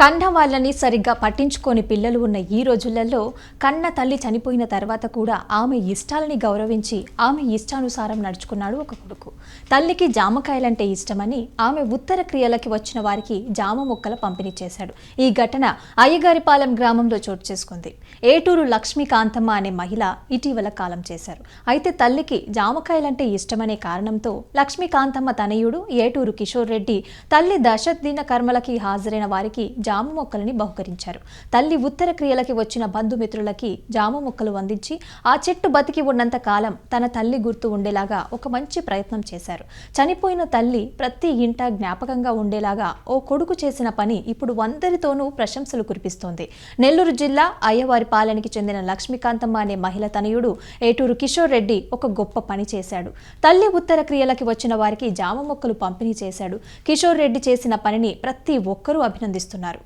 కన్న వాళ్ళని సరిగ్గా పట్టించుకోని పిల్లలు ఉన్న ఈ రోజులలో కన్న తల్లి చనిపోయిన తర్వాత కూడా ఆమె ఇష్టాలని గౌరవించి ఆమె ఇష్టానుసారం నడుచుకున్నాడు ఒక కొడుకు. తల్లికి జామకాయలంటే ఇష్టమని ఆమె ఉత్తర క్రియలకి వచ్చిన వారికి జామ మొక్కల పంపిణీ చేశాడు. ఈ ఘటన అయ్యగారిపాలెం గ్రామంలో చోటు చేసుకుంది. ఏటూరు లక్ష్మీకాంతమ్మ అనే మహిళ ఇటీవల కాలం చేశారు. అయితే తల్లికి జామకాయలంటే ఇష్టమనే కారణంతో లక్ష్మీకాంతమ్మ తనయుడు ఏటూరు కిషోర్ రెడ్డి తల్లి దశదిన కర్మలకి హాజరైన వారికి జామ మొక్కలని బహుకరించారు. తల్లి ఉత్తర క్రియలకి వచ్చిన బంధుమిత్రులకి జామ మొక్కలు అందించి ఆ చెట్టు బతికి ఉన్నంత కాలం తన తల్లి గుర్తు ఉండేలాగా ఒక మంచి ప్రయత్నం చేశారు. చనిపోయిన తల్లి ప్రతి ఇంట జ్ఞాపకంగా ఉండేలాగా ఓ కొడుకు చేసిన పని ఇప్పుడు అందరితోనూ ప్రశంసలు కురిపిస్తోంది. నెల్లూరు జిల్లా అయ్యవారిపాలెనికి చెందిన లక్ష్మీకాంతమ్మ అనే మహిళ తనయుడు ఏటూరు కిషోర్ రెడ్డి ఒక గొప్ప పని చేశాడు. తల్లి ఉత్తర క్రియలకి వచ్చిన వారికి జామ మొక్కలు పంపిణీ చేశాడు. కిషోర్ రెడ్డి చేసిన పనిని ప్రతి ఒక్కరూ అభినందిస్తున్నారు.